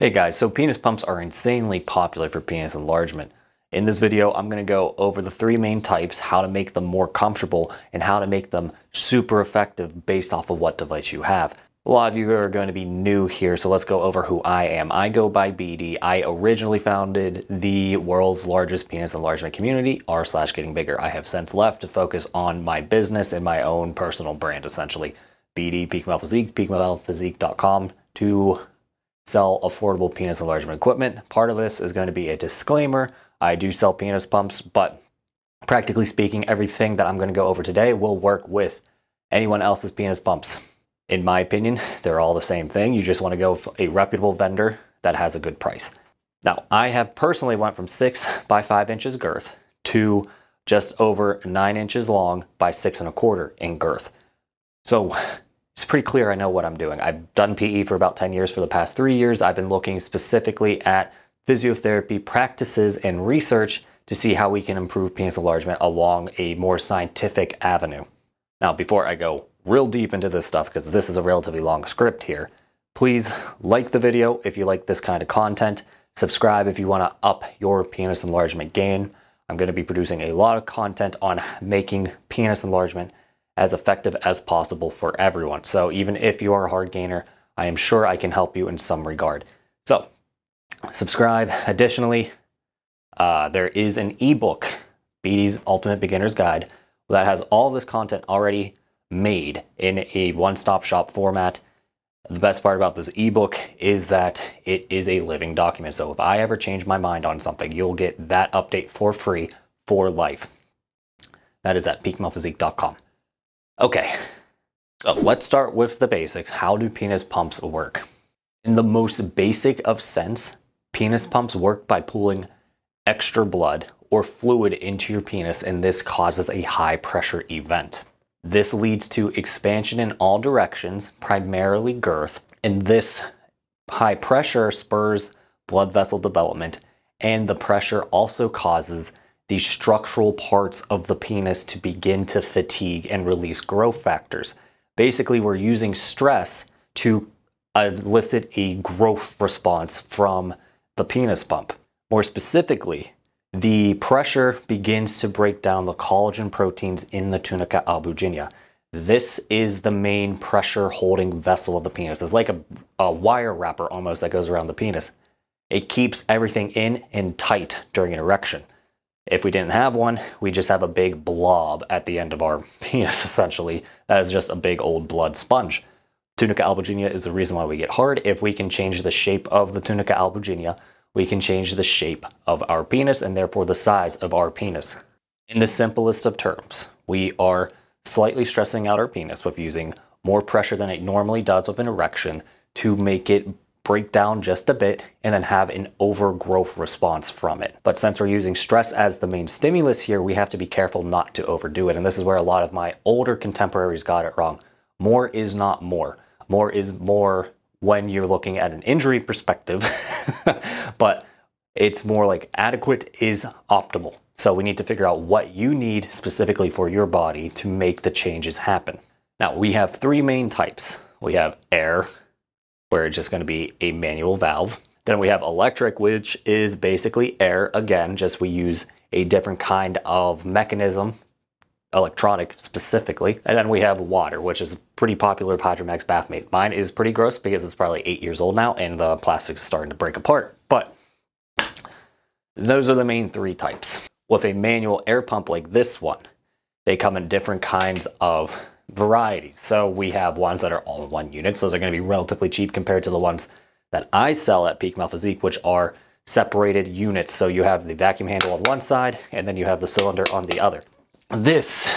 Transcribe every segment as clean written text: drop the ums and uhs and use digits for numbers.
Hey guys, so penis pumps are insanely popular for penis enlargement. In this video, I'm going to go over the three main types, how to make them more comfortable, and how to make them super effective based off of what device you have. A lot of you are going to be new here, so let's go over who I am. I go by BD. I originally founded the world's largest penis enlargement community, r/getting bigger. I have since left to focus on my business and my own personal brand, essentially. BD, Peak Male Physique, peakmalephysique.com to sell affordable penis enlargement equipment. Part of this is going to be a disclaimer. I do sell penis pumps, but practically speaking, everything that I'm going to go over today will work with anyone else's penis pumps. In my opinion, they're all the same thing. You just want to go with a reputable vendor that has a good price. Now, I have personally went from 6 by 5 inches girth to just over 9 inches long by 6 1/4 in girth. So it's pretty clear I know what I'm doing. I've done PE for about 10 years. For the past 3 years, I've been looking specifically at physiotherapy practices and research to see how we can improve penis enlargement along a more scientific avenue. Now, before I go real deep into this stuff, because this is a relatively long script here, please like the video if you like this kind of content. Subscribe if you want to up your penis enlargement game. I'm going to be producing a lot of content on making penis enlargement as effective as possible for everyone. So even if you are a hard gainer, I am sure I can help you in some regard. So subscribe. Additionally, there is an ebook, BD's Ultimate Beginner's Guide, that has all this content already made in a one-stop shop format. The best part about this ebook is that it is a living document. So if I ever change my mind on something, you'll get that update for free for life. That is at peakmalephysique.com. Okay, so let's start with the basics. How do penis pumps work? In the most basic of sense, penis pumps work by pulling extra blood or fluid into your penis, and this causes a high pressure event. This leads to expansion in all directions, primarily girth, and this high pressure spurs blood vessel development, and the pressure also causes the structural parts of the penis to begin to fatigue and release growth factors. Basically, we're using stress to elicit a growth response from the penis pump. More specifically, the pressure begins to break down the collagen proteins in the tunica albuginea. This is the main pressure holding vessel of the penis. It's like a wire wrapper almost that goes around the penis. It keeps everything in and tight during an erection. If we didn't have one, we just have a big blob at the end of our penis, essentially. That is just a big old blood sponge. Tunica albuginea is the reason why we get hard. If we can change the shape of the tunica albuginea, we can change the shape of our penis and therefore the size of our penis. In the simplest of terms, we are slightly stressing out our penis with using more pressure than it normally does with an erection to make it break down just a bit and then have an overgrowth response from it. But since we're using stress as the main stimulus here, we have to be careful not to overdo it. And this is where a lot of my older contemporaries got it wrong. More is not more. More is more when you're looking at an injury perspective, but it's more like adequate is optimal. So we need to figure out what you need specifically for your body to make the changes happen. Now, we have three main types. We have air, where it's just going to be a manual valve. Then we have electric, which is basically air. Again, just we use a different kind of mechanism, electronic specifically. And then we have water, which is pretty popular with Hydromax bathmate. Mine is pretty gross because it's probably 8 years old now and the plastic is starting to break apart. But those are the main three types. With a manual air pump like this one, they come in different kinds of varieties. So we have ones that are all in one unit. So those are going to be relatively cheap compared to the ones that I sell at Peak Male Physique, which are separated units. So you have the vacuum handle on one side and then you have the cylinder on the other. This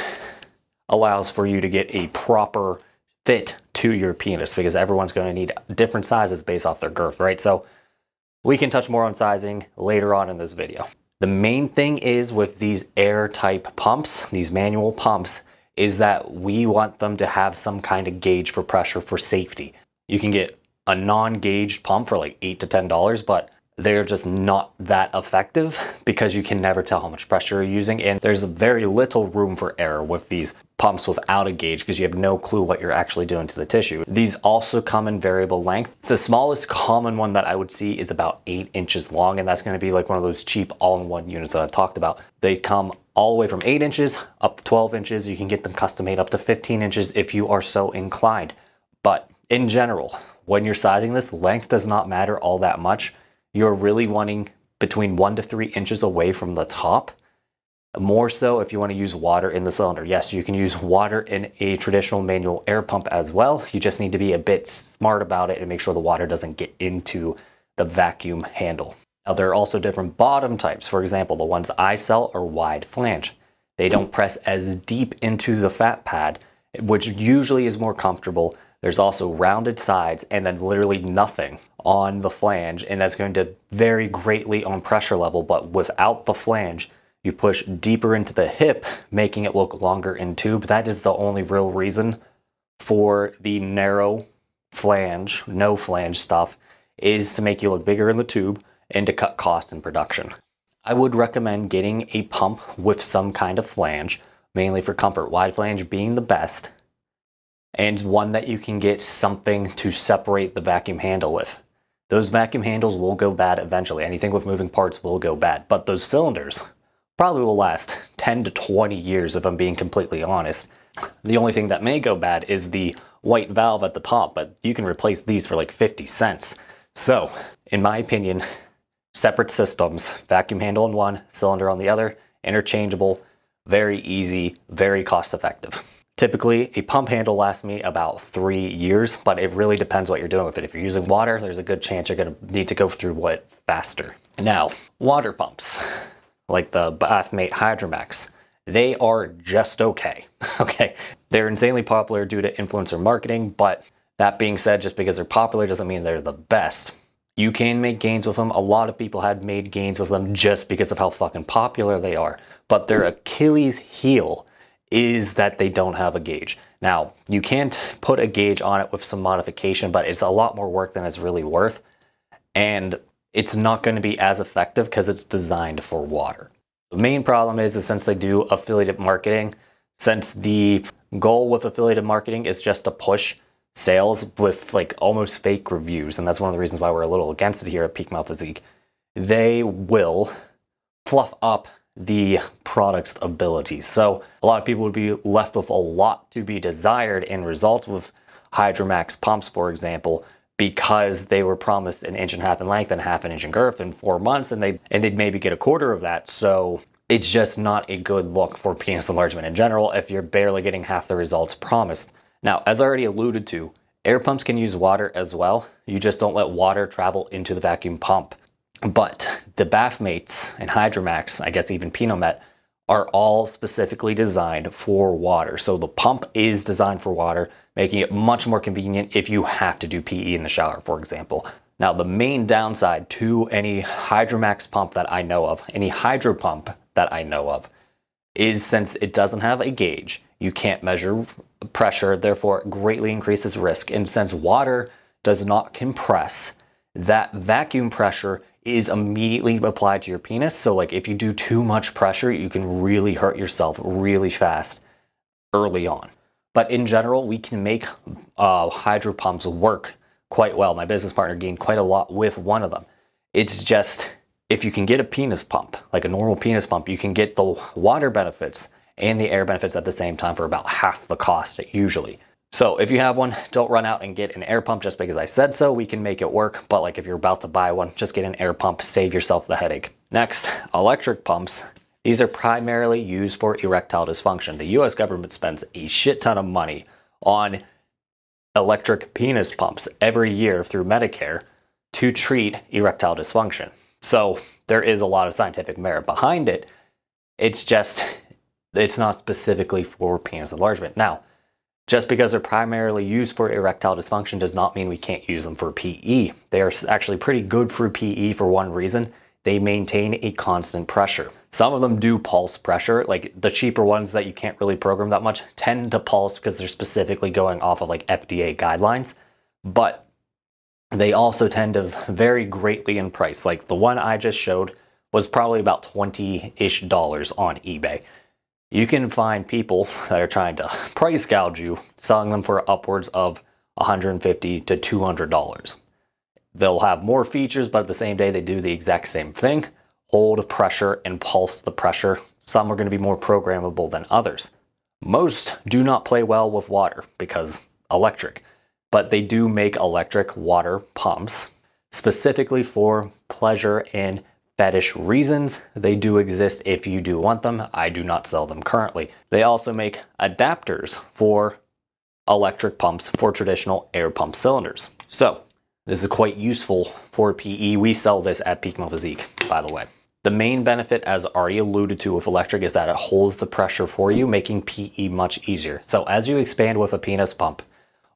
allows for you to get a proper fit to your penis because everyone's going to need different sizes based off their girth, right? So we can touch more on sizing later on in this video. The main thing is with these air type pumps, these manual pumps, is that we want them to have some kind of gauge for pressure for safety. You can get a non-gauged pump for like $8 to $10, but they're just not that effective because you can never tell how much pressure you're using, and there's very little room for error with these pumps without a gauge because you have no clue what you're actually doing to the tissue. These also come in variable length. The smallest common one that I would see is about 8 inches long, and that's going to be like one of those cheap all-in-one units that I've talked about. They come all the way from 8 inches up to 12 inches. You can get them custom made up to 15 inches if you are so inclined. But in general, when you're sizing this, length does not matter all that much. You're really wanting between 1 to 3 inches away from the top. More so if you want to use water in the cylinder. Yes, you can use water in a traditional manual air pump as well. You just need to be a bit smart about it and make sure the water doesn't get into the vacuum handle. Now, there are also different bottom types. For example, the ones I sell are wide flange. They don't press as deep into the fat pad, which usually is more comfortable. There's also rounded sides and then literally nothing on the flange, and that's going to vary greatly on pressure level, but without the flange, you push deeper into the hip, making it look longer in tube. That is the only real reason for the narrow flange, no flange stuff, is to make you look bigger in the tube and to cut costs in production. I would recommend getting a pump with some kind of flange, mainly for comfort, wide flange being the best, and one that you can get something to separate the vacuum handle with. Those vacuum handles will go bad eventually. Anything with moving parts will go bad, but those cylinders probably will last 10 to 20 years if I'm being completely honest. The only thing that may go bad is the white valve at the top, but you can replace these for like 50 cents. So, in my opinion, separate systems, vacuum handle on one, cylinder on the other, interchangeable, very easy, very cost effective. Typically, a pump handle lasts me about 3 years, but it really depends what you're doing with it. If you're using water, there's a good chance you're going to need to go through it faster. Now, water pumps, like the Bathmate Hydromax, they are just okay. Okay, they're insanely popular due to influencer marketing, but that being said, just because they're popular doesn't mean they're the best. You can make gains with them. A lot of people had made gains with them just because of how fucking popular they are, but their Achilles heel is that they don't have a gauge. Now, you can't put a gauge on it with some modification, but it's a lot more work than it's really worth, and it's not going to be as effective because it's designed for water. The main problem is since they do affiliate marketing, since the goal with affiliate marketing is just to push sales with like almost fake reviews, and that's one of the reasons why we're a little against it here at Peak Male Physique, they will fluff up the product's abilities. So a lot of people would be left with a lot to be desired in results with Hydromax pumps, for example, because they were promised 1.5 inches in length and 1/2 inch in girth in 4 months, and they'd maybe get 1/4 of that. So it's just not a good look for penis enlargement in general if you're barely getting half the results promised. Now, as I already alluded to, air pumps can use water as well. You just don't let water travel into the vacuum pump. But the Bathmates and Hydromax, I guess even Pinomet, are all specifically designed for water. So the pump is designed for water, making it much more convenient if you have to do PE in the shower, for example. Now, the main downside to any Hydromax pump that I know of, any hydro pump that I know of, is since it doesn't have a gauge, you can't measure pressure, therefore it greatly increases risk. And since water does not compress, that vacuum pressure is immediately applied to your penis. So like if you do too much pressure, you can really hurt yourself really fast early on. But in general, we can make hydro pumps work quite well. My business partner gained quite a lot with one of them. It's just, if you can get a penis pump, like a normal penis pump, you can get the water benefits and the air benefits at the same time for about half the cost usually. So if you have one, don't run out and get an air pump just because I said so. We can make it work, but like if you're about to buy one, just get an air pump, save yourself the headache. Next, electric pumps. These are primarily used for erectile dysfunction. The US government spends a shit ton of money on electric penis pumps every year through Medicare to treat erectile dysfunction. So there is a lot of scientific merit behind it. It's not specifically for penis enlargement. Now, just because they're primarily used for erectile dysfunction does not mean we can't use them for PE. They are actually pretty good for PE for one reason. They maintain a constant pressure. Some of them do pulse pressure, like the cheaper ones that you can't really program that much tend to pulse because they're specifically going off of like FDA guidelines, but they also tend to vary greatly in price. Like the one I just showed was probably about $20-ish on eBay. you can find people that are trying to price gouge you, selling them for upwards of $150 to $200. They'll have more features, but at the same day, they do the exact same thing. Hold pressure and pulse the pressure. Some are going to be more programmable than others. Most do not play well with water because electric, but they do make electric water pumps specifically for pleasure and fetish reasons. They do exist if you do want them. I do not sell them currently. They also make adapters for electric pumps for traditional air pump cylinders. So this is quite useful for PE. We sell this at Peak Male Physique, by the way. The main benefit, as already alluded to with electric, is that it holds the pressure for you, making PE much easier. So as you expand with a penis pump,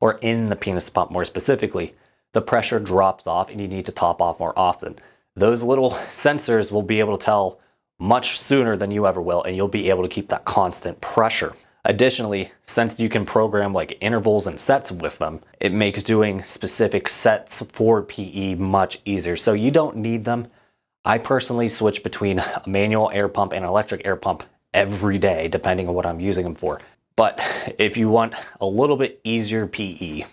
or in the penis pump more specifically, the pressure drops off and you need to top off more often. Those little sensors will be able to tell much sooner than you ever will, and you'll be able to keep that constant pressure. Additionally, since you can program like intervals and sets with them, it makes doing specific sets for PE much easier. So you don't need them. I personally switch between a manual air pump and an electric air pump every day, depending on what I'm using them for. But if you want a little bit easier PE,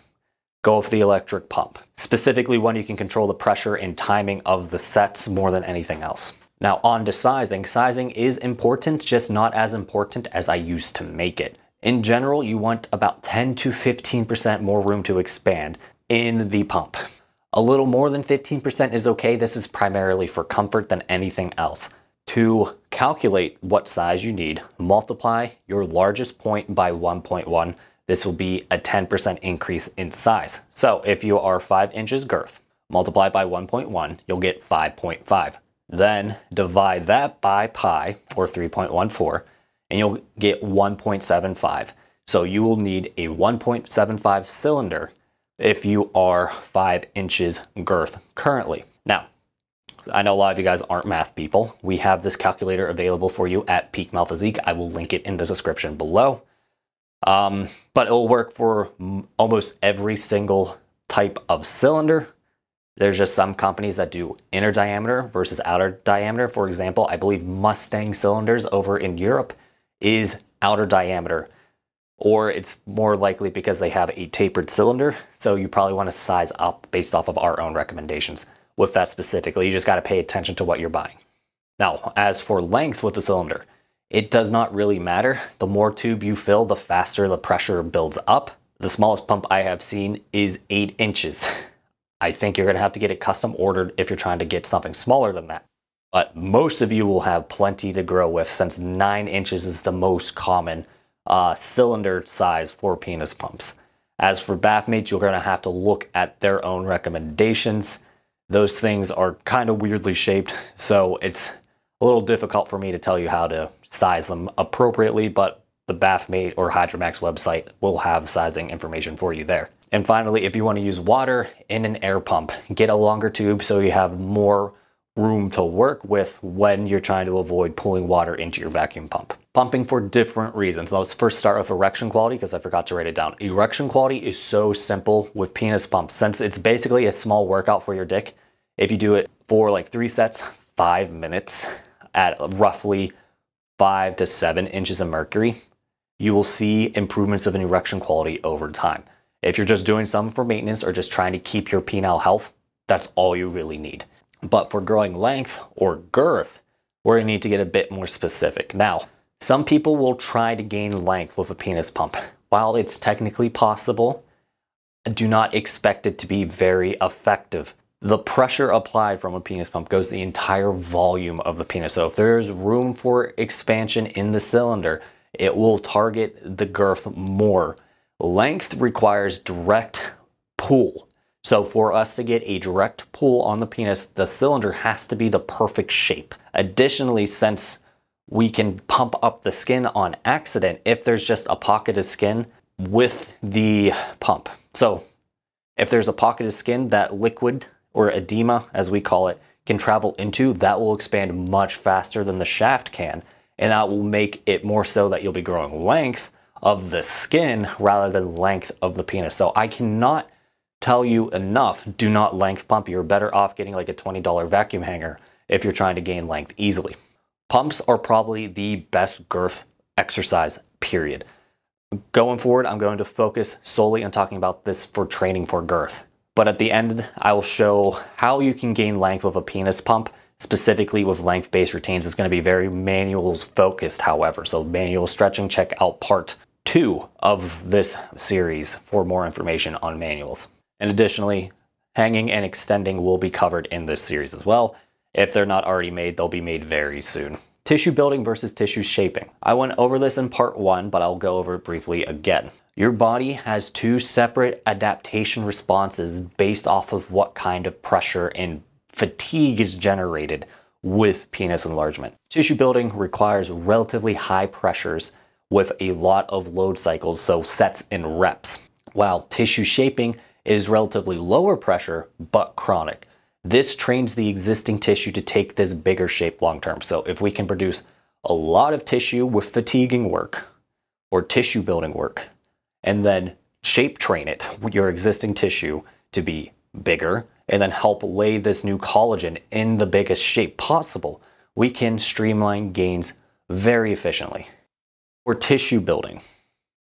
go with the electric pump. Specifically one you can control the pressure and timing of the sets more than anything else. Now on to sizing. Sizing is important, just not as important as I used to make it. In general, you want about 10 to 15% more room to expand in the pump. A little more than 15% is okay. This is primarily for comfort than anything else. To calculate what size you need, multiply your largest point by 1.1. This will be a 10% increase in size. So if you are 5 inches girth, multiply by 1.1, you'll get 5.5. Then divide that by pi, or 3.14, and you'll get 1.75. So you will need a 1.75 cylinder if you are 5 inches girth currently. Now, I know a lot of you guys aren't math people. We have this calculator available for you at Peak Male Physique. I will link it in the description below. But it'll work for almost every single type of cylinder. There's just some companies that do inner diameter versus outer diameter. For example, I believe Mustang cylinders over in Europe is outer diameter, or it's more likely because they have a tapered cylinder. So you probably want to size up based off of our own recommendations with that specifically. You just got to pay attention to what you're buying. Now, as for length with the cylinder, it does not really matter. The more tube you fill, the faster the pressure builds up. The smallest pump I have seen is 8 inches. I think you're going to have to get it custom ordered if you're trying to get something smaller than that. But most of you will have plenty to grow with, since 9 inches is the most common cylinder size for penis pumps. As for bath mates, you're going to have to look at their own recommendations. Those things are kind of weirdly shaped, so it's a little difficult for me to tell you how to size them appropriately, but the Bathmate or Hydromax website will have sizing information for you there. And finally, if you want to use water in an air pump, get a longer tube so you have more room to work with when you're trying to avoid pulling water into your vacuum pump. Pumping for different reasons. Let's first start with erection quality, because I forgot to write it down. Erection quality is so simple with penis pumps, since it's basically a small workout for your dick. If you do it for like 3 sets, 5 minutes at roughly 5 to 7 inches of mercury, you will see improvements of an erection quality over time. If you're just doing some for maintenance or just trying to keep your penile health, that's all you really need. But for growing length or girth, we're going to need to get a bit more specific. Now, some people will try to gain length with a penis pump. While it's technically possible, do not expect it to be very effective. The pressure applied from a penis pump goes the entire volume of the penis. So if there's room for expansion in the cylinder, it will target the girth more. Length requires direct pull. So for us to get a direct pull on the penis, the cylinder has to be the perfect shape. Additionally, since we can pump up the skin on accident if there's just a pocket of skin with the pump. So if there's a pocket of skin, that liquid or edema, as we call it, can travel into, that will expand much faster than the shaft can. And that will make it more so that you'll be growing length of the skin rather than length of the penis. So I cannot tell you enough, do not length pump. You're better off getting like a $20 vacuum hanger if you're trying to gain length easily. Pumps are probably the best girth exercise, period. Going forward, I'm going to focus solely on talking about this for training for girth. But at the end, I will show how you can gain length with a penis pump, specifically with length-based routines. It's going to be very manuals focused, however. So manual stretching, check out part 2 of this series for more information on manuals. And additionally, hanging and extending will be covered in this series as well. If they're not already made, they'll be made very soon. Tissue building versus tissue shaping. I went over this in part 1, but I'll go over it briefly again. Your body has 2 separate adaptation responses based off of what kind of pressure and fatigue is generated with penis enlargement. Tissue building requires relatively high pressures with a lot of load cycles, so sets and reps, while tissue shaping is relatively lower pressure but chronic. This trains the existing tissue to take this bigger shape long term. So if we can produce a lot of tissue with fatiguing work or tissue building work, and then shape train it, your existing tissue, to be bigger, and then help lay this new collagen in the biggest shape possible, we can streamline gains very efficiently. For tissue building,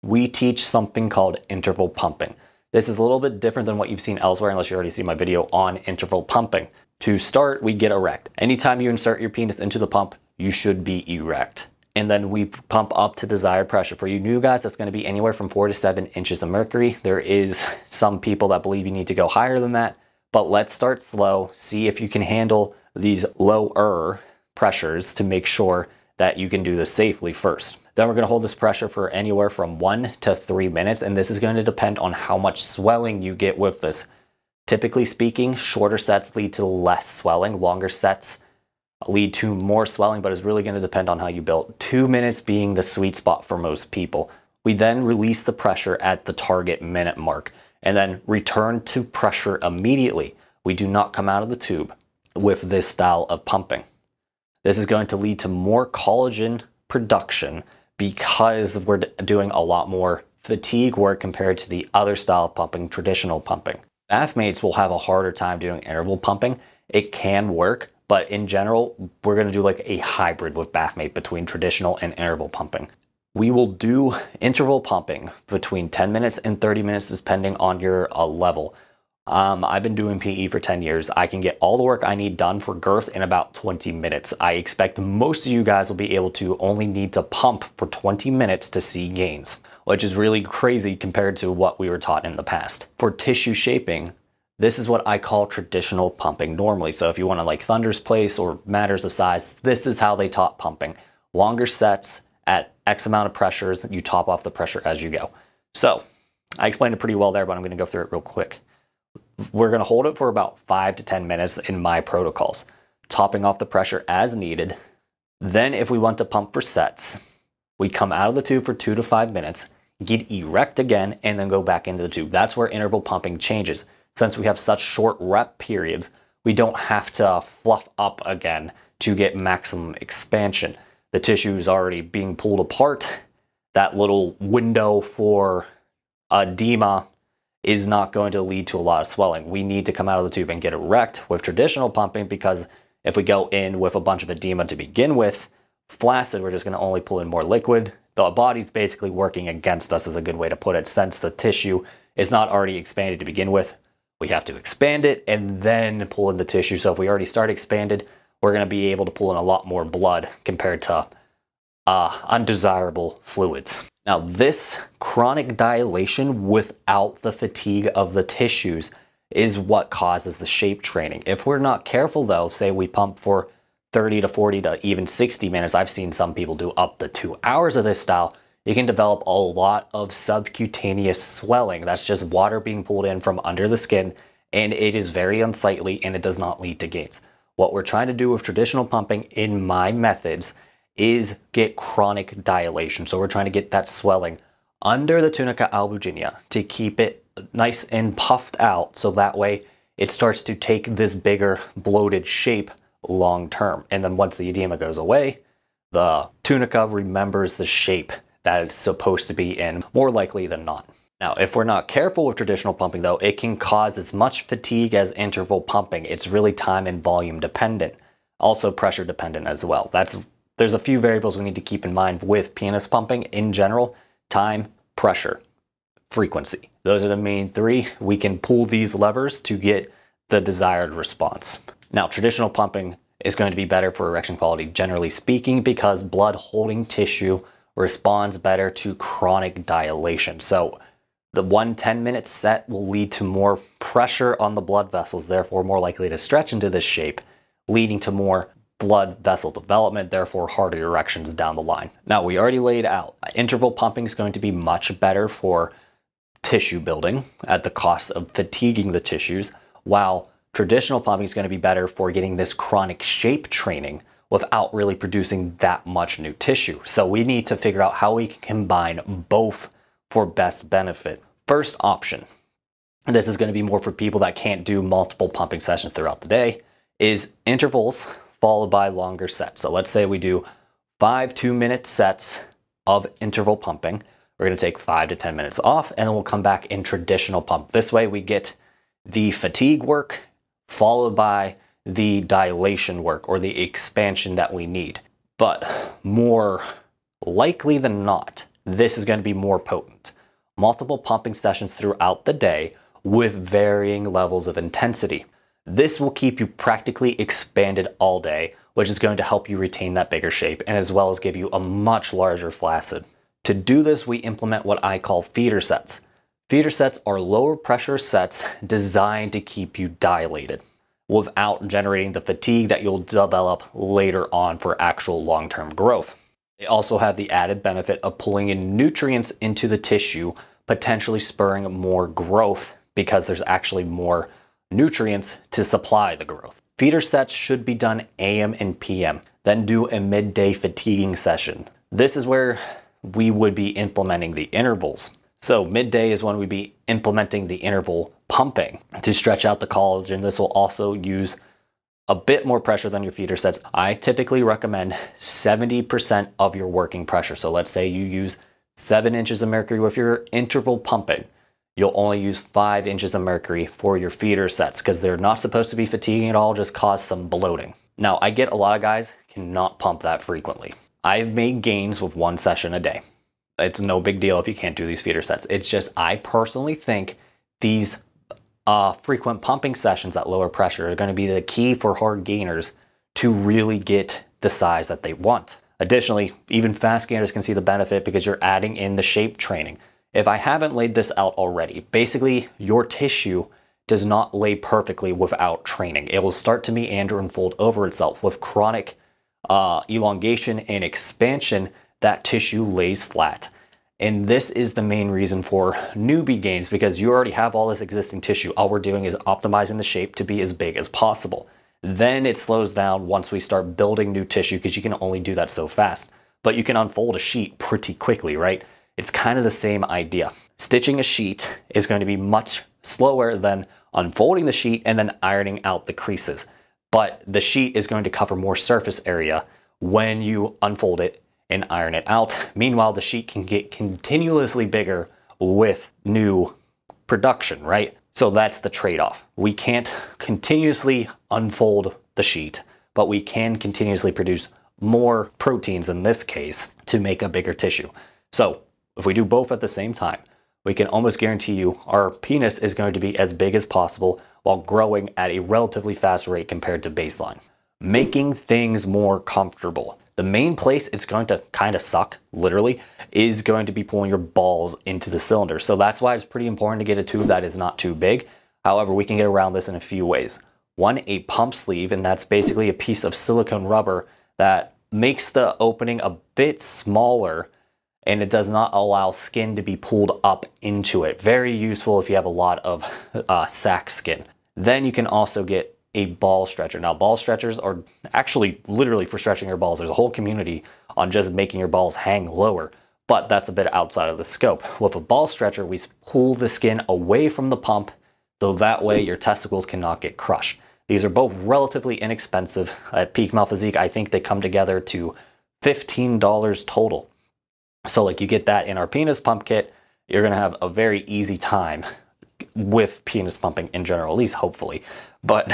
we teach something called interval pumping. This is a little bit different than what you've seen elsewhere, unless you already see my video on interval pumping. To start, we get erect. Anytime you insert your penis into the pump, you should be erect. And then we pump up to desired pressure. For you new guys, that's going to be anywhere from 4 to 7 inches of mercury. There is some people that believe you need to go higher than that, but let's start slow, see if you can handle these lower pressures to make sure that you can do this safely first. Then we're going to hold this pressure for anywhere from 1 to 3 minutes, and this is going to depend on how much swelling you get with this. Typically speaking, shorter sets lead to less swelling, longer sets lead to more swelling, but it's really going to depend on how you build. 2 minutes being the sweet spot for most people. We then release the pressure at the target minute mark and then return to pressure immediately. We do not come out of the tube with this style of pumping. This is going to lead to more collagen production because we're doing a lot more fatigue work compared to the other style of pumping, traditional pumping. Bath mates will have a harder time doing interval pumping. It can work, but in general, we're going to do like a hybrid with bath mate between traditional and interval pumping. We will do interval pumping between 10 minutes and 30 minutes depending on your level. I've been doing PE for 10 years. I can get all the work I need done for girth in about 20 minutes. I expect most of you guys will be able to only need to pump for 20 minutes to see gains, which is really crazy compared to what we were taught in the past. For tissue shaping, this is what I call traditional pumping normally. So if you want to like Thunder's Place or Matters of Size, this is how they taught pumping. Longer sets at X amount of pressures, you top off the pressure as you go. So I explained it pretty well there, but I'm going to go through it real quick. We're going to hold it for about 5 to 10 minutes in my protocols, topping off the pressure as needed. Then if we want to pump for sets, we come out of the tube for 2 to 5 minutes, get erect again, and then go back into the tube. That's where interval pumping changes. Since we have such short rep periods, we don't have to fluff up again to get maximum expansion. The tissue is already being pulled apart. That little window for edema is not going to lead to a lot of swelling. We need to come out of the tube and get erect with traditional pumping, because if we go in with a bunch of edema to begin with, flaccid, we're just going to only pull in more liquid. The body's basically working against us is a good way to put it. Since the tissue is not already expanded to begin with, we have to expand it and then pull in the tissue. So if we already start expanded, we're going to be able to pull in a lot more blood compared to undesirable fluids. Now, this chronic dilation without the fatigue of the tissues is what causes the shape training. If we're not careful though, say we pump for 30 to 40 to even 60 minutes, I've seen some people do up to 2 hours of this style, you can develop a lot of subcutaneous swelling. That's just water being pulled in from under the skin, and it is very unsightly and it does not lead to gains. What we're trying to do with traditional pumping in my methods is get chronic dilation. So we're trying to get that swelling under the tunica albuginea to keep it nice and puffed out, so that way it starts to take this bigger bloated shape long term. And then once the edema goes away, the tunica remembers the shape that it's supposed to be in, more likely than not. Now, if we're not careful with traditional pumping though, it can cause as much fatigue as interval pumping. It's really time and volume dependent, also pressure dependent as well. That's there's a few variables we need to keep in mind with penis pumping in general: time, pressure, frequency. Those are the main three. We can pull these levers to get the desired response. Now, traditional pumping is going to be better for erection quality, generally speaking, because blood holding tissue responds better to chronic dilation. So the 1 10-minute set will lead to more pressure on the blood vessels, therefore more likely to stretch into this shape, leading to more blood vessel development, therefore harder erections down the line. Now, we already laid out interval pumping is going to be much better for tissue building at the cost of fatiguing the tissues, while traditional pumping is going to be better for getting this chronic shape training without really producing that much new tissue. So we need to figure out how we can combine both for best benefit. First option, and this is going to be more for people that can't do multiple pumping sessions throughout the day, is intervals followed by longer sets. So let's say we do 5 2-minute sets of interval pumping. We're going to take 5 to 10 minutes off, and then we'll come back in traditional pump. This way we get the fatigue work followed by the dilation work or the expansion that we need. But more likely than not, this is going to be more potent. Multiple pumping sessions throughout the day with varying levels of intensity. This will keep you practically expanded all day, which is going to help you retain that bigger shape and as well as give you a much larger flaccid. To do this, we implement what I call feeder sets. Feeder sets are lower pressure sets designed to keep you dilated without generating the fatigue that you'll develop later on for actual long-term growth. They also have the added benefit of pulling in nutrients into the tissue, potentially spurring more growth because there's actually more nutrients to supply the growth. Feeder sets should be done AM and PM, then do a midday fatiguing session. This is where we would be implementing the intervals. So midday is when we'd be implementing the interval pumping to stretch out the collagen. This will also use a bit more pressure than your feeder sets. I typically recommend 70% of your working pressure. So let's say you use 7 inches of mercury with your interval pumping. You'll only use 5 inches of mercury for your feeder sets because they're not supposed to be fatiguing at all, just cause some bloating. Now, I get a lot of guys cannot pump that frequently. I've made gains with 1 session a day. It's no big deal if you can't do these feeder sets. It's just I personally think these frequent pumping sessions at lower pressure are going to be the key for hard gainers to really get the size that they want. Additionally, even fast gainers can see the benefit because you're adding in the shape training. If I haven't laid this out already, basically your tissue does not lay perfectly without training. It will start to meander and fold over itself. With chronic elongation and expansion, that tissue lays flat. And this is the main reason for newbie gains, because you already have all this existing tissue. All we're doing is optimizing the shape to be as big as possible. Then it slows down once we start building new tissue, because you can only do that so fast. But you can unfold a sheet pretty quickly, right? It's kind of the same idea. Stitching a sheet is going to be much slower than unfolding the sheet and then ironing out the creases. But the sheet is going to cover more surface area when you unfold it and iron it out. Meanwhile, the sheet can get continuously bigger with new production, right? So that's the trade-off. We can't continuously unfold the sheet, but we can continuously produce more proteins in this case to make a bigger tissue. So if we do both at the same time, we can almost guarantee you our penis is going to be as big as possible while growing at a relatively fast rate compared to baseline. Making things more comfortable. The main place it's going to kind of suck, literally, is going to be pulling your balls into the cylinder. So that's why it's pretty important to get a tube that is not too big. However, we can get around this in a few ways. One, a pump sleeve, and that's basically a piece of silicone rubber that makes the opening a bit smaller, and it does not allow skin to be pulled up into it. Very useful if you have a lot of sack skin. Then you can also get a ball stretcher. Now, ball stretchers are actually literally for stretching your balls. There's a whole community on just making your balls hang lower, but that's a bit outside of the scope. With a ball stretcher, we pull the skin away from the pump so that way your testicles cannot get crushed. These are both relatively inexpensive. At Peak Male Physique, I think they come together to $15 total. So like you get that in our penis pump kit, you're gonna have a very easy time with penis pumping in general, at least hopefully. But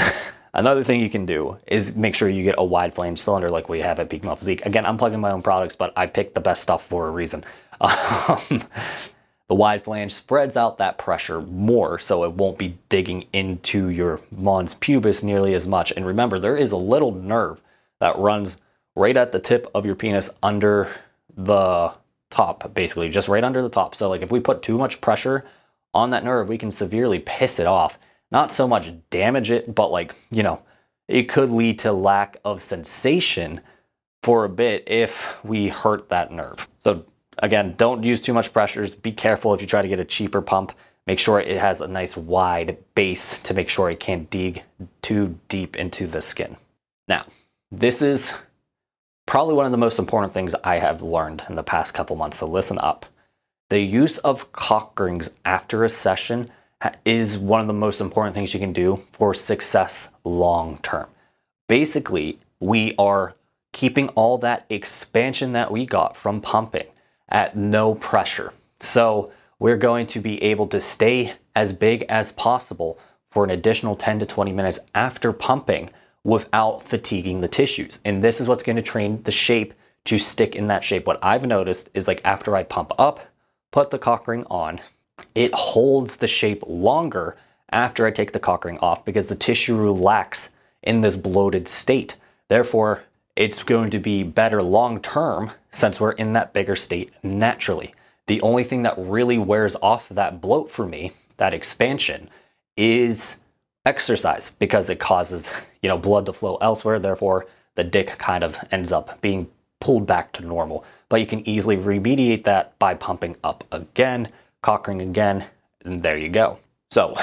Another thing you can do is make sure you get a wide flange cylinder like we have at Peak Muscle Physique. Again, I'm plugging my own products, but I picked the best stuff for a reason. The wide flange spreads out that pressure more, so it won't be digging into your mons pubis nearly as much. And remember, there is a little nerve that runs right at the tip of your penis under the top, basically, just right under the top. So like if we put too much pressure on that nerve, we can severely piss it off. Not so much damage it, but like, you know, it could lead to lack of sensation for a bit if we hurt that nerve. So again, don't use too much pressures. Be careful if you try to get a cheaper pump. Make sure it has a nice wide base to make sure it can't dig too deep into the skin. Now, this is probably one of the most important things I have learned in the past couple months, so listen up. The use of cock rings after a session is one of the most important things you can do for success long term. Basically, we are keeping all that expansion that we got from pumping at no pressure. So we're going to be able to stay as big as possible for an additional 10 to 20 minutes after pumping without fatiguing the tissues. And this is what's going to train the shape to stick in that shape. What I've noticed is like after I pump up, put the cock ring on, it holds the shape longer after I take the cock ring off because the tissue relax in this bloated state. Therefore, it's going to be better long term since we're in that bigger state naturally. The only thing that really wears off that bloat for me, that expansion, is exercise because it causes, you know, blood to flow elsewhere. Therefore, the dick kind of ends up being pulled back to normal. But you can easily remediate that by pumping up again, cock ring again, and there you go. So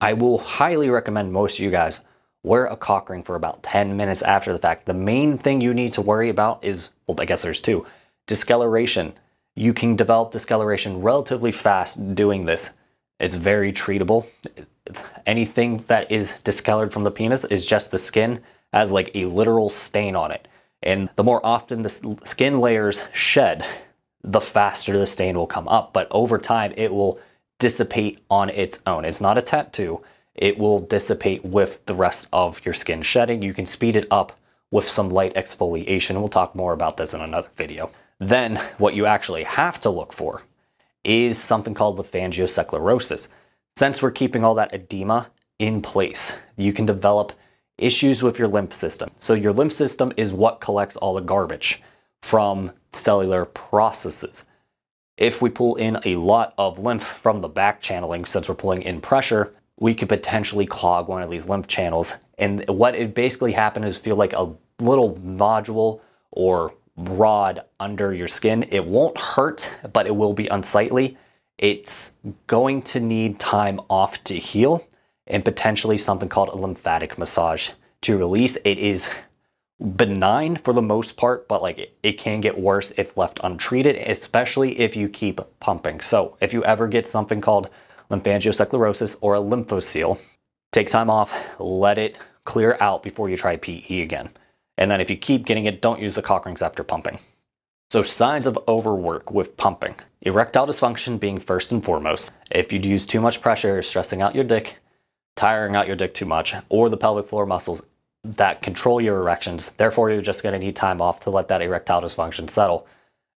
I will highly recommend most of you guys wear a cock ring for about 10 minutes after the fact. The main thing you need to worry about is, well, I guess there's two. Discoloration. You can develop discoloration relatively fast doing this. It's very treatable. Anything that is discolored from the penis is just the skin as like a literal stain on it. And the more often the skin layers shed, the faster the stain will come up. But over time, it will dissipate on its own. It's not a tattoo. It will dissipate with the rest of your skin shedding. You can speed it up with some light exfoliation. We'll talk more about this in another video. Then what you actually have to look for is something called lymphangiosclerosis. Since we're keeping all that edema in place, you can develop issues with your lymph system. So your lymph system is what collects all the garbage from cellular processes. If we pull in a lot of lymph from the back channeling, since we're pulling in pressure, we could potentially clog one of these lymph channels. And what it basically happens is feel like a little nodule or rod under your skin. It won't hurt, but it will be unsightly. It's going to need time off to heal and potentially something called a lymphatic massage to release. It is benign for the most part, but like it can get worse if left untreated, especially if you keep pumping. So if you ever get something called lymphangiosclerosis or a lymphocele, take time off, let it clear out before you try PE again. And then if you keep getting it, don't use the cock rings after pumping. So signs of overwork with pumping. Erectile dysfunction being first and foremost. If you use too much pressure, stressing out your dick, tiring out your dick too much, or the pelvic floor muscles that control your erections. Therefore, you're just going to need time off to let that erectile dysfunction settle,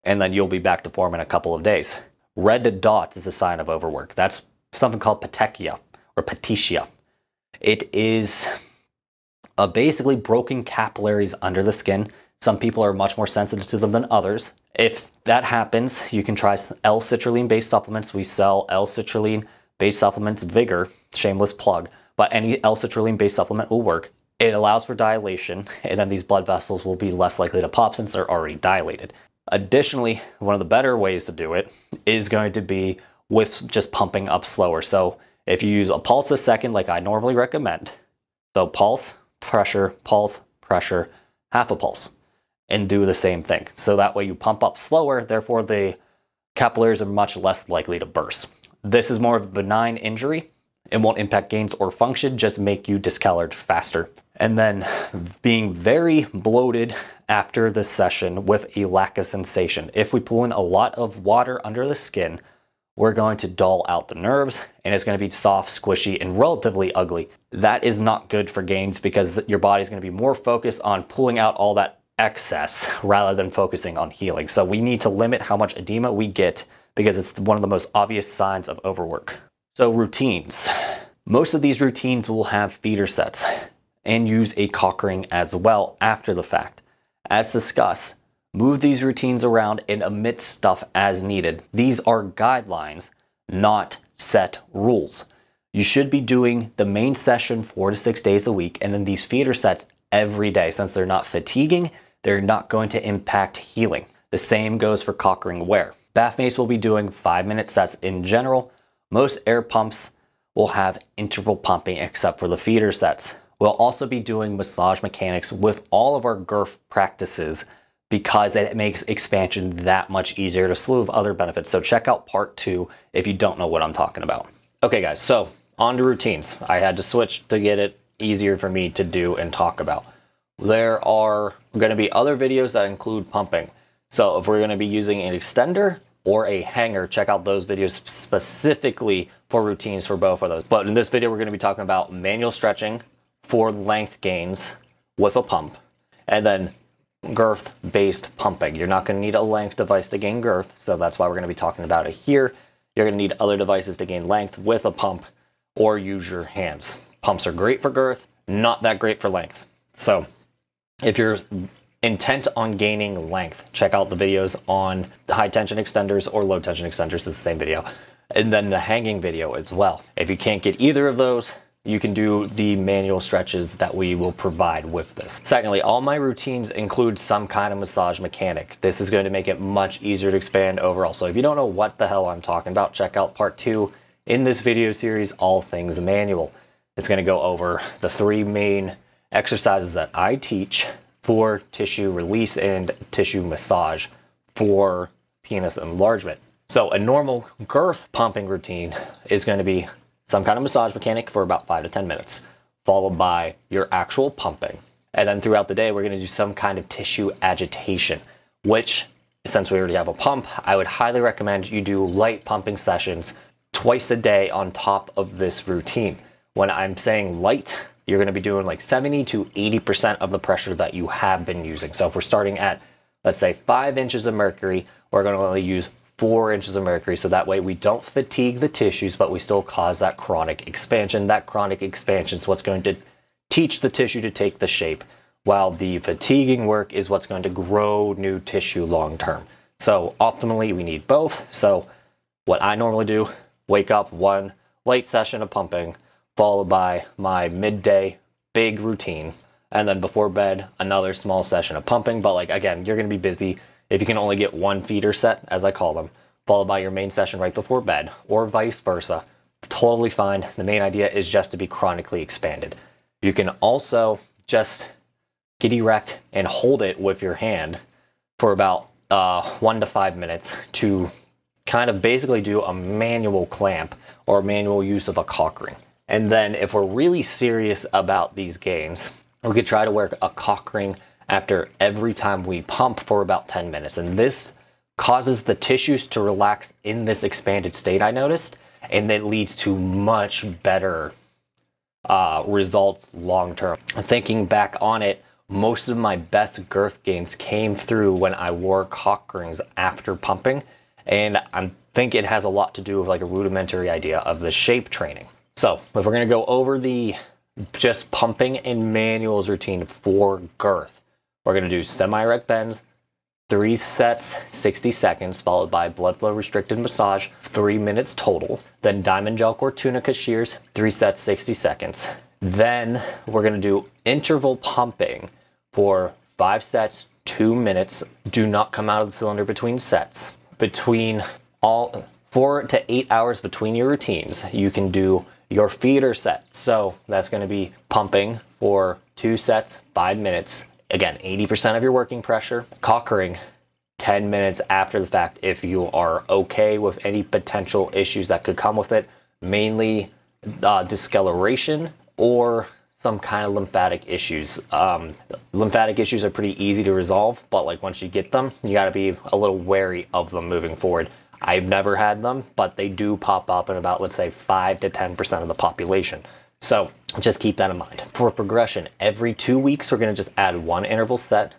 and then you'll be back to form in a couple of days. Red dots is a sign of overwork. That's something called petechia or petechiae. It is basically broken capillaries under the skin. Some people are much more sensitive to them than others. If that happens, you can try L-citrulline-based supplements. We sell L-citrulline-based supplements, Vigor, shameless plug, but any L-citrulline-based supplement will work. It allows for dilation, and then these blood vessels will be less likely to pop since they're already dilated. Additionally, one of the better ways to do it is going to be with just pumping up slower. So if you use a pulse a second like I normally recommend, so pulse, pressure, half a pulse, and do the same thing. So that way you pump up slower, therefore the capillaries are much less likely to burst. This is more of a benign injury. It won't impact gains or function, just make you discolored faster. And then being very bloated after the session with a lack of sensation. If we pull in a lot of water under the skin, we're going to dull out the nerves, and it's going to be soft, squishy, and relatively ugly. That is not good for gains because your body's going to be more focused on pulling out all that excess rather than focusing on healing. So we need to limit how much edema we get because it's one of the most obvious signs of overwork. So routines. Most of these routines will have feeder sets and use a cock ring as well after the fact. As discussed, move these routines around and omit stuff as needed. These are guidelines, not set rules. You should be doing the main session 4 to 6 days a week, and then these feeder sets every day. Since they're not fatiguing, they're not going to impact healing. The same goes for cock ring wear. Bathmates will be doing 5-minute sets in general. Most air pumps will have interval pumping except for the feeder sets. We'll also be doing massage mechanics with all of our Girth practices because it makes expansion that much easier to a slew of other benefits. So check out part 2 if you don't know what I'm talking about. Okay guys, so on to routines. I had to switch to get it easier for me to do and talk about. There are going to be other videos that include pumping. So if we're going to be using an extender or a hanger, check out those videos specifically for routines for both of those. But in this video, we're going to be talking about manual stretching for length gains with a pump, and then girth-based pumping. You're not going to need a length device to gain girth, so that's why we're going to be talking about it here. You're going to need other devices to gain length with a pump, or use your hands. Pumps are great for girth, not that great for length. So if you're intent on gaining length, check out the videos on the high tension extenders or low tension extenders. It's the same video. And then the hanging video as well. If you can't get either of those, you can do the manual stretches that we will provide with this. Secondly, all my routines include some kind of massage mechanic. This is going to make it much easier to expand overall. So if you don't know what the hell I'm talking about, check out part 2 in this video series, All Things Manual. It's going to go over the 3 main exercises that I teach for tissue release and tissue massage for penis enlargement. So a normal girth pumping routine is going to be some kind of massage mechanic for about 5 to 10 minutes, followed by your actual pumping. And then throughout the day, we're going to do some kind of tissue agitation, which, since we already have a pump, I would highly recommend you do light pumping sessions twice a day on top of this routine. When I'm saying light, you're going to be doing like 70 to 80% of the pressure that you have been using. So if we're starting at, let's say, 5 inches of mercury, we're going to only use 4 inches of mercury, so that way we don't fatigue the tissues, but we still cause that chronic expansion. That chronic expansion is what's going to teach the tissue to take the shape, while the fatiguing work is what's going to grow new tissue long term. So optimally, we need both. So what I normally do, wake up, 1 light session of pumping, followed by my midday big routine, and then before bed, another small session of pumping. But like, again, you're going to be busy if you can only get 1 feeder set, as I call them, followed by your main session right before bed, or vice versa. Totally fine. The main idea is just to be chronically expanded. You can also just get erect and hold it with your hand for about 1 to 5 minutes to kind of basically do a manual clamp or manual use of a cock ring. And then if we're really serious about these gains, we could try to wear a cock ring after every time we pump for about 10 minutes. And this causes the tissues to relax in this expanded state, I noticed, and it leads to much better results long term. Thinking back on it, most of my best girth gains came through when I wore cock rings after pumping, and I think it has a lot to do with like a rudimentary idea of the shape training. So if we're going to go over the just pumping and manuals routine for girth, we're going to do semi-erect bends, 3 sets, 60 seconds, followed by blood flow restricted massage, 3 minutes total. Then diamond gel core tunica shears, 3 sets, 60 seconds. Then we're going to do interval pumping for 5 sets, 2 minutes. Do not come out of the cylinder between sets. Between all 4 to 8 hours between your routines, you can do your feeder set. So that's going to be pumping for 2 sets, 5 minutes. Again, 80% of your working pressure. Cock ring, 10 minutes after the fact if you are okay with any potential issues that could come with it, mainly discoloration or some kind of lymphatic issues. Lymphatic issues are pretty easy to resolve, but like once you get them, you got to be a little wary of them moving forward. I've never had them, but they do pop up in about, let's say, 5 to 10% of the population. So just keep that in mind. For progression, every 2 weeks, we're going to just add 1 interval set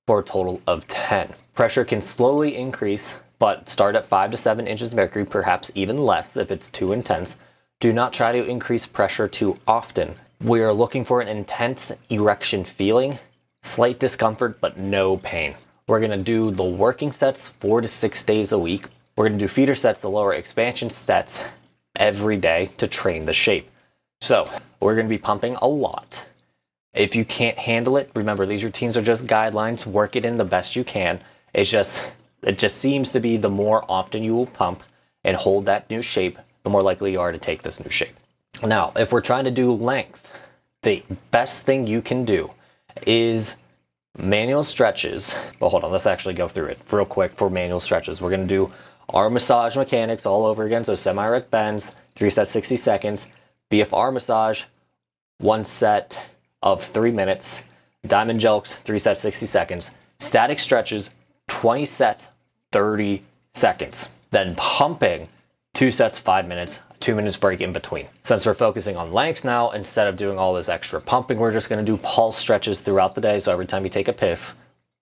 for a total of 10. Pressure can slowly increase, but start at 5 to 7 inches of mercury, perhaps even less if it's too intense. Do not try to increase pressure too often. We are looking for an intense erection feeling, slight discomfort, but no pain. We're going to do the working sets 4 to 6 days a week. We're going to do feeder sets, the lower expansion sets, every day to train the shape. So we're going to be pumping a lot. If you can't handle it, remember these routines are just guidelines. Work it in the best you can. It just seems to be the more often you will pump and hold that new shape, the more likely you are to take this new shape. Now, if we're trying to do length, the best thing you can do is manual stretches. Well, hold on, let's actually go through it real quick for manual stretches. We're going to do arm massage mechanics all over again. So semi-erect bends, 3 sets, 60 seconds. BFR massage, 1 set of 3 minutes. Diamond jokes, 3 sets, 60 seconds. Static stretches, 20 sets, 30 seconds. Then pumping, 2 sets, 5 minutes, 2 minutes break in between. Since we're focusing on length now, instead of doing all this extra pumping, we're just going to do pulse stretches throughout the day. So every time you take a piss,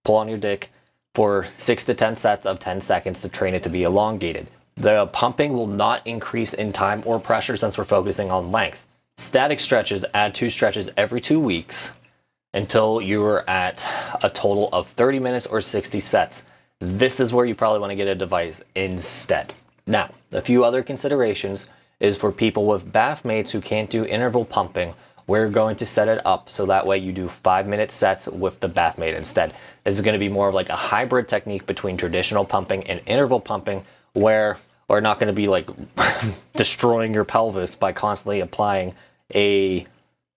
pull on your dick for 6 to 10 sets of 10 seconds to train it to be elongated. The pumping will not increase in time or pressure since we're focusing on length. Static stretches, add 2 stretches every 2 weeks until you're at a total of 30 minutes or 60 sets. This is where you probably want to get a device instead. Now, a few other considerations is for people with bath mates who can't do interval pumping. We're going to set it up so that way you do 5-minute sets with the bath mate instead. This is going to be more of like a hybrid technique between traditional pumping and interval pumping, where we're not going to be like destroying your pelvis by constantly applying a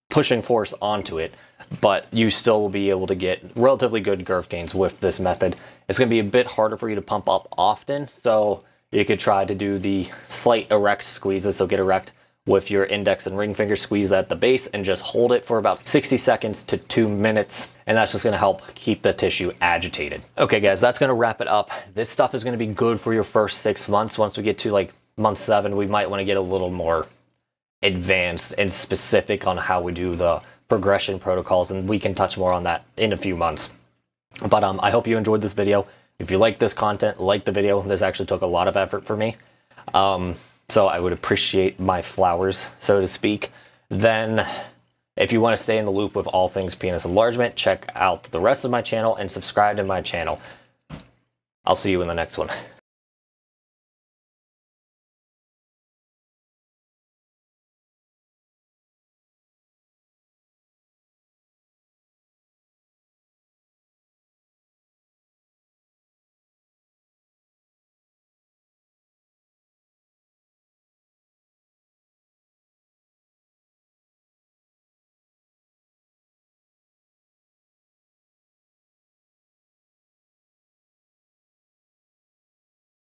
pushing force onto it, but you still will be able to get relatively good girth gains with this method. It's going to be a bit harder for you to pump up often, so you could try to do the slight erect squeezes. So get erect with your index and ring finger, squeeze at the base and just hold it for about 60 seconds to 2 minutes. And that's just going to help keep the tissue agitated. Okay guys, that's going to wrap it up. This stuff is going to be good for your first 6 months. Once we get to like month 7, we might want to get a little more advanced and specific on how we do the progression protocols, and we can touch more on that in a few months. But I hope you enjoyed this video. If you like this content, like the video. This actually took a lot of effort for me. So I would appreciate my flowers, so to speak. Then if you want to stay in the loop with all things penis enlargement, check out the rest of my channel and subscribe to my channel. I'll see you in the next one.